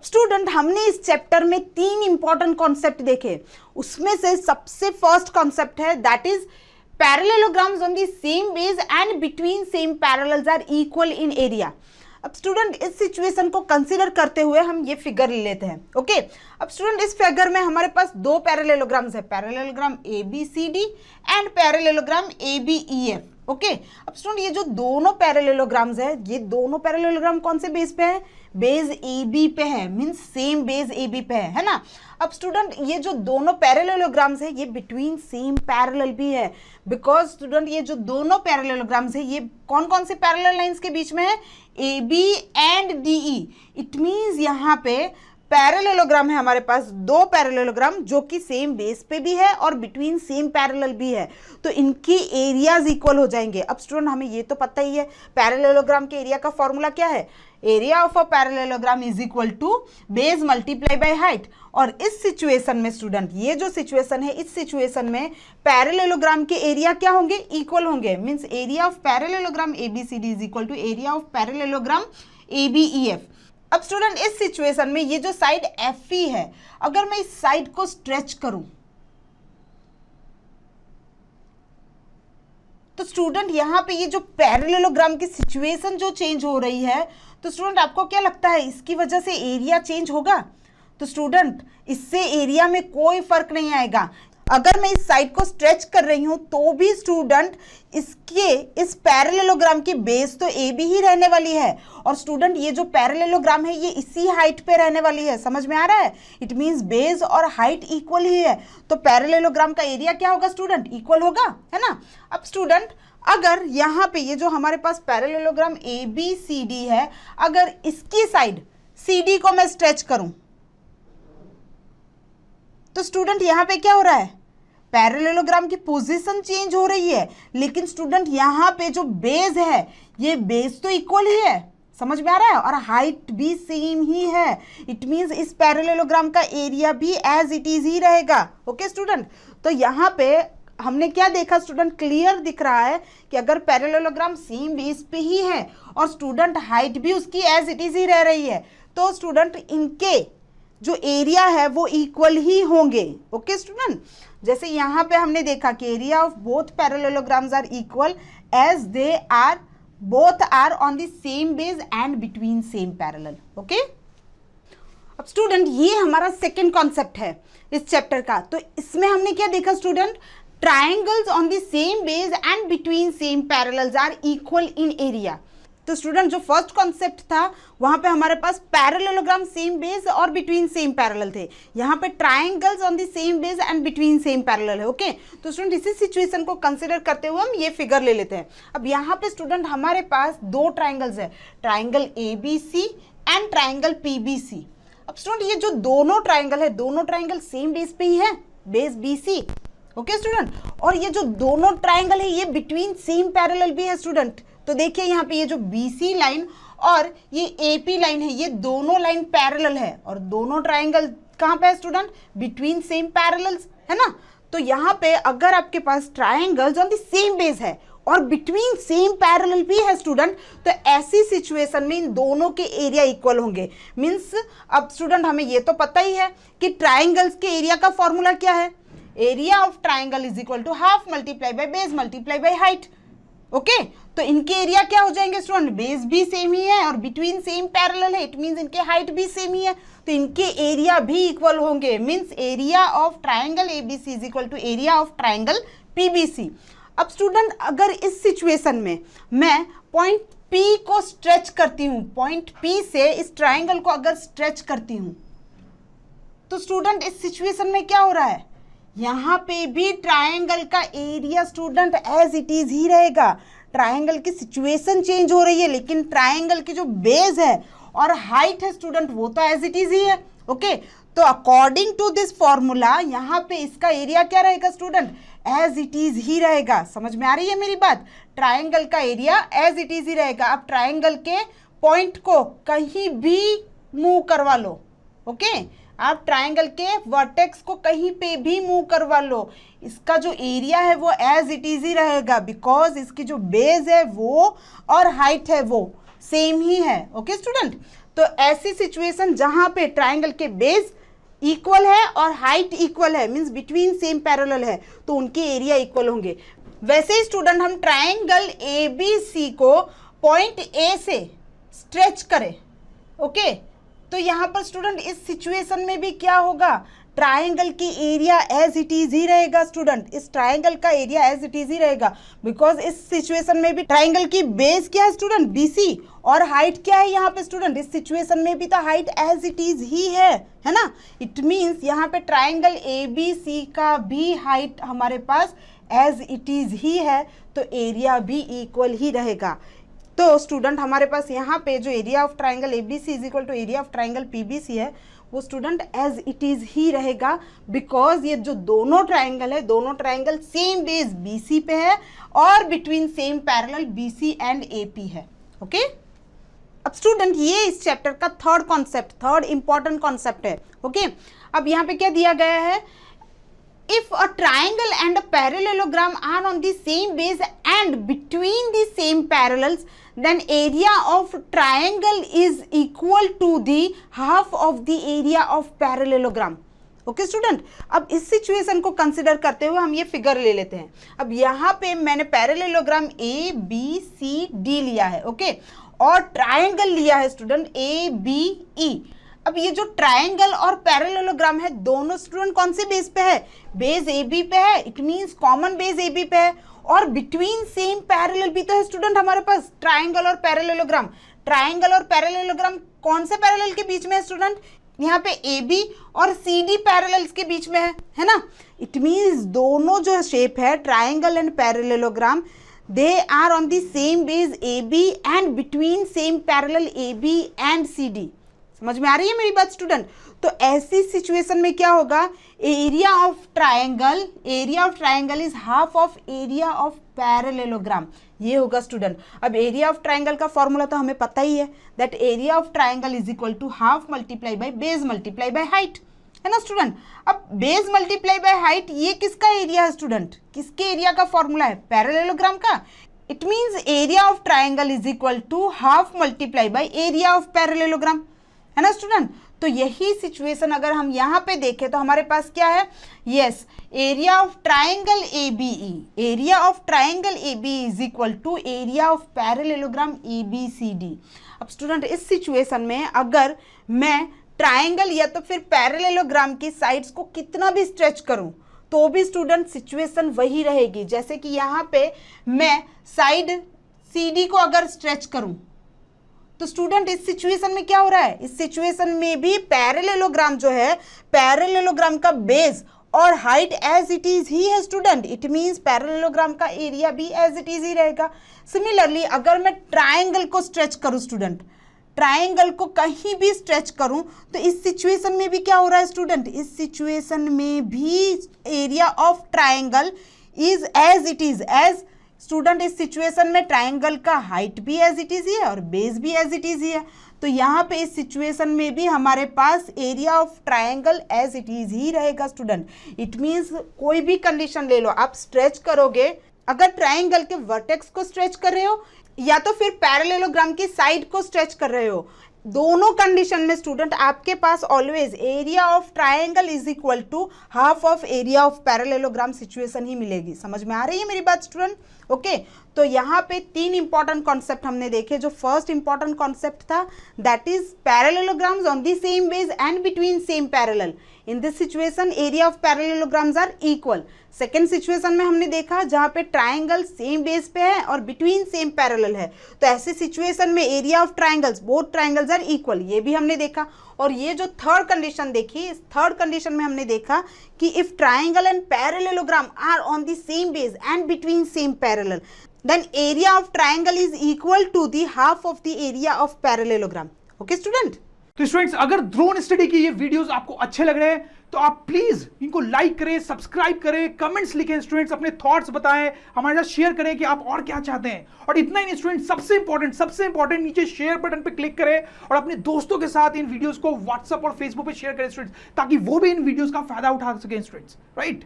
अब स्टूडेंट हमने इस चैप्टर में 3 इंपॉर्टेंट कॉन्सेप्ट देखे, उसमें से सबसे फर्स्ट कॉन्सेप्ट है that is parallelograms on the same base and between same parallels are equal in area. अब स्टूडेंट इस सिचुएशन को कंसीडर करते हुए हम ये फिगर ले लेते हैं। ओके अब स्टूडेंट इस फिगर में हमारे पास 2 पैरेललोग्राम्स है, parallelogram ABCD and parallelogram ABEF। Okay अब स्टूडेंट ये जो दोनों पैरेललोग्राम्स है, ये दोनों पैरेललोग्राम कौन से बेस पे है? बेस AB पे है, मींस सेम बेस AB पे है ना। अब स्टूडेंट ये जो दोनों पैरेललोग्राम्स है ये बिटवीन सेम पैरेलल भी है, बिकॉज स्टूडेंट ये जो दोनों पैरेललोग्राम्स है ये कौन कौन से पैरेलल लाइंस के बीच में है? AB and DE। It means यहाँ पे पैरेललोग्राम है हमारे पास 2 पैरेललोग्राम जो कि सेम बेस पे भी है और बिटवीन सेम पैरेलल भी है, तो इनकी एरियाज इक्वल हो जाएंगे। अब स्टूडेंट हमें ये तो पता ही है पैरेललोग्राम के एरिया का फॉर्मूला क्या है? Area of a parallelogram is equal to base multiply by height. और इस सिचुएशन में स्टूडेंट ये जो सिचुएशन है, इस सिचुएशन में पैरेललोग्राम के एरिया क्या होंगे? इक्वल होंगे, means area of parallelogram ABCD is equal to area of parallelogram ABEF। अब स्टूडेंट इस सिचुएशन में ये जो साइड FE है, अगर मैं इस साइड को स्ट्रेच करूं तो स्टूडेंट यहाँ पे ये जो पैरेललोग्राम की सिचुएशन जो चेंज हो रही है, तो स्टूडेंट आपको क्या लगता है इसकी वजह से एरिया चेंज होगा? तो स्टूडेंट इससे एरिया में कोई फर्क नहीं आएगा। अगर मैं इस साइड को स्ट्रेच कर रही हूं तो भी स्टूडेंट इस पैरेललोग्राम की बेस तो AB ही रहने वाली है, और स्टूडेंट ये जो पैरेललोग्राम है ये इसी हाइट पे रहने वाली है। समझ में आ रहा है? इट मींस बेस और हाइट इक्वल ही है, तो पैरेललोग्राम का एरिया क्या होगा स्टूडेंट? इक्वल होगा, है ना। अब स्टूडेंट अगर यहाँ पे ये जो हमारे पास पैरेललोग्राम ABCD है, अगर इसकी साइड CD को मैं स्ट्रेच करूं तो स्टूडेंट यहाँ पे क्या हो रहा है? पैरेललोग्राम की पोजीशन चेंज हो रही है, लेकिन स्टूडेंट यहाँ पे जो बेस है ये बेस तो इक्वल ही है। समझ में आ रहा है? और हाइट भी सेम ही है। इट मींस इस पैरेललोग्राम का एरिया भी एज इट इज ही रहेगा। ओके स्टूडेंट, तो यहाँ पे हमने क्या देखा स्टूडेंट? क्लियर दिख रहा है कि अगर पैरेललोग्राम सेम बेस पे ही है और स्टूडेंट हाइट भी उसकी एज इट इज ही रह रही है, तो स्टूडेंट इनके जो एरिया है वो इक्वल ही होंगे। ओके स्टूडेंट, जैसे यहाँ पे हमने देखा कि area of both parallelograms are equal as they are both are on the same base and between same parallel. Okay अब स्टूडेंट ये हमारा सेकेंड कॉन्सेप्ट है इस चैप्टर का। तो इसमें हमने क्या देखा student? Triangles on the same base and between same parallels are equal in area. तो स्टूडेंट जो फर्स्ट कॉन्सेप्ट था वहां पे हमारे पास पैरेललोग्राम सेम बेस और बिटवीन सेम पैरेलल थे, यहाँ पे triangles on the same base and between same parallel है। ओके तो स्टूडेंट इसी सिचुएशन को कंसीडर करते हुए हम ये फिगर ले लेते हैं। अब यहाँ पे स्टूडेंट हमारे पास 2 ट्राइंगल्स है, triangle ABC and triangle PBC। अब स्टूडेंट ये जो दोनों ट्राइंगल है, दोनों ट्राइंगल सेम बेस पे ही है, बेस BC। ओके स्टूडेंट, और ये जो दोनों ट्राइंगल है ये बिटवीन सेम पैरेलल भी है स्टूडेंट। तो देखिए यहाँ पे ये जो BC लाइन और ये AP लाइन है, ये दोनों लाइन पैरेलल है, और दोनों ट्राइंगल कहाँ पे है स्टूडेंट? बिटवीन सेम पैरेलल्स, है ना। तो यहाँ पे अगर आपके पास triangles on the same base है और बिटवीन सेम पैरेलल भी है स्टूडेंट, तो ऐसी सिचुएशन में इन दोनों के एरिया इक्वल होंगे। मीन्स अब स्टूडेंट हमें ये तो पता ही है कि ट्राइंगल्स के एरिया का फॉर्मूला क्या है? Area of triangle is equal to half multiply by base multiply by height. Okay तो इनके एरिया क्या हो जाएंगे स्टूडेंट? बेस भी सेम ही है और बिटवीन सेम पैरेलल है, इट मींस इनके हाइट भी सेम ही है, तो इनके एरिया भी इक्वल होंगे। Means area of triangle ABC is equal to area of triangle PBC। अब स्टूडेंट अगर इस सिचुएशन में मैं पॉइंट P को स्ट्रेच करती हूँ, पॉइंट P से इस ट्राइंगल को अगर स्ट्रेच करती हूँ, तो स्टूडेंट इस सिचुएशन में क्या हो रहा है? यहाँ पे भी ट्राइंगल का area student as it is ही रहेगा। ट्राइंगल की सिचुएशन चेंज हो रही है, लेकिन ट्राइंगल की जो बेस है और हाइट है स्टूडेंट वो तो एज इट इज ही है। ओके तो अकॉर्डिंग टू दिस फॉर्मूला यहाँ पे इसका एरिया क्या रहेगा स्टूडेंट? एज इट इज ही रहेगा। समझ में आ रही है मेरी बात? ट्राइंगल का एरिया एज इट इज ही रहेगा। अब ट्राइंगल के पॉइंट को कहीं भी मूव करवा लो। ओके आप ट्राइंगल के वर्टेक्स को कहीं पे भी मूव करवा लो, इसका जो एरिया है वो एज इट इज ही रहेगा, बिकॉज इसकी जो बेस है वो और हाइट है वो सेम ही है। ओके स्टूडेंट, तो ऐसी सिचुएशन जहां पे ट्राइंगल के बेस इक्वल है और हाइट इक्वल है, मींस बिटवीन सेम पैरेलल है, तो उनके एरिया इक्वल होंगे। वैसे ही स्टूडेंट हम ट्राइंगल ABC को पॉइंट A से स्ट्रेच करें, ओके, तो यहां पर स्टूडेंट इस सिचुएशन में भी क्या होगा, ट्राइंगल की एरिया एज इट इज ही रहेगा स्टूडेंट, इस ट्राइंगल का एरिया एज इट इज ही रहेगा, बिकॉज इस सिचुएशन में भी ट्राइंगल की बेस क्या है स्टूडेंट, BC, और हाइट क्या है यहाँ पे स्टूडेंट, इस सिचुएशन में भी तो हाइट एज इट इज ही है ना। इट मीन्स यहाँ पे ट्राइंगल ABC का भी हाइट हमारे पास एज इट इज ही है, तो एरिया भी इक्वल ही रहेगा। तो स्टूडेंट हमारे पास यहाँ पे जो area of triangle ABC is equal to area of triangle PBC है, वो स्टूडेंट एज इट इज ही रहेगा, बिकॉज ये जो दोनों ट्राइंगल है, दोनों ट्राइंगल सेम बेस BC पे है और between same parallel BC and AP है, ओके। अब स्टूडेंट ये इस चैप्टर का third concept, third important concept है, ओके। अब यहाँ पे क्या दिया गया है, if a triangle and a parallelogram are on the same base and between the same parallels, then area of triangle is equal to the half of the area of parallelogram. Okay student, अब इस situation को consider करते हुए हम ये figure ले लेते हैं। अब यहाँ पे मैंने पैरेललोग्राम ABCD लिया है, ओके, और ट्राइंगल लिया है स्टूडेंट ABE। अब ये जो ट्राइंगल और पैरेललोग्राम है, दोनों स्टूडेंट कौन से बेस पे है, बेस AB पे है, it means common base AB पे है, और बिटवीन सेम पैरेलल भी तो है स्टूडेंट हमारे पास ट्राइंगल और पैरेललोग्राम। ट्राइंगल और पैरेललोग्राम कौन से पैरेलल के बीच में है स्टूडेंट, यहाँ पे AB और CD पैरेलल्स के बीच में है ना। इट मींस दोनों जो शेप है triangle and parallelogram, they are on the same base AB and between same parallel AB and CD। समझ में आ रही है मेरी बात स्टूडेंट। तो ऐसी सिचुएशन में क्या होगा, area of triangle is half of area of parallelogram, ये होगा स्टूडेंट। अब एरिया ऑफ ट्राइंगल का फॉर्मूला तो हमें पता ही है, that area of triangle is equal to half multiply by base multiply by height, है ना स्टूडेंट। अब बेस मल्टीप्लाई बाय हाइट, ये किसका एरिया है स्टूडेंट, किसके एरिया का फॉर्मूला है, पैरेललोग्राम का। It means area of triangle is equal to half multiply by area of parallelogram, है ना स्टूडेंट। तो यही सिचुएशन अगर हम यहाँ पे देखें तो हमारे पास क्या है, yes, area of triangle ABE, area of triangle AB is equal to area of parallelogram ABCD। अब स्टूडेंट इस सिचुएशन में अगर मैं ट्राइंगल या तो फिर पैरेललोग्राम की साइड्स को कितना भी स्ट्रेच करूं तो भी स्टूडेंट सिचुएशन वही रहेगी। जैसे कि यहाँ पे मैं साइड CD को अगर स्ट्रेच करूं तो स्टूडेंट इस सिचुएशन में क्या हो रहा है, इस सिचुएशन में भी पैरेललोग्राम जो है, पैरेललोग्राम का बेस और हाइट एज इट इज ही है स्टूडेंट। इट मींस पैरेललोग्राम का एरिया भी एज इट इज ही रहेगा। सिमिलरली अगर मैं ट्राइंगल को स्ट्रेच करूं स्टूडेंट, ट्राइंगल को कहीं भी स्ट्रेच करूं तो इस सिचुएशन में भी क्या हो रहा है स्टूडेंट, इस सिचुएशन में भी area of triangle is as it is, as student इस सिचुएशन में ट्राइंगल का हाइट भी एज इट इज ही है और बेस भी एज इट इज ही है। तो यहाँ पे इस सिचुएशन में भी हमारे पास area of triangle as it is ही रहेगा स्टूडेंट। इट मीन्स कोई भी कंडीशन ले लो, आप स्ट्रेच करोगे, अगर ट्राइंगल के वर्टेक्स को स्ट्रेच कर रहे हो या तो फिर पैरेललोग्राम की साइड को स्ट्रेच कर रहे हो, दोनों कंडीशन में स्टूडेंट आपके पास always area of triangle is equal to half of area of parallelogram situation ही मिलेगी। समझ में आ रही है मेरी बात स्टूडेंट, ओके। तो यहाँ पे तीन इंपॉर्टेंट कॉन्सेप्ट हमने देखे। जो फर्स्ट इंपॉर्टेंट कॉन्सेप्ट था that is parallelograms on the same base and between same parallel, in this situation area of parallelograms are equal. Second situation में हमने देखा जहाँ पे ट्राइंगल सेम बेस पे है और बिटवीन सेम पैरेलल है, तो ऐसे सिचुएशन में area of triangles, both triangles are equal, ये भी हमने देखा। और ये जो थर्ड कंडीशन देखी, इस थर्ड कंडीशन में हमने देखा कि if triangle and parallelogram are on the same base and between same parallel, then area of triangle is equal to the half of the area of parallelogram. Okay student? तो students अगर drone study के ये videos आपको अच्छे लग रहे हैं तो आप प्लीज इनको लाइक करें, सब्सक्राइब करें, कमेंट्स लिखें स्टूडेंट्स, अपने थॉट्स बताएं, हमारे साथ शेयर करें कि आप और क्या चाहते हैं। और इतना ही नहीं स्टूडेंट, सबसे इंपॉर्टेंट नीचे शेयर बटन पे क्लिक करें और अपने दोस्तों के साथ इन वीडियोस को व्हाट्सएप और फेसबुक पे शेयर करें स्टूडेंट्स, ताकि वो भी इन वीडियोस का फायदा उठा सकें स्टूडेंट्स, राइट।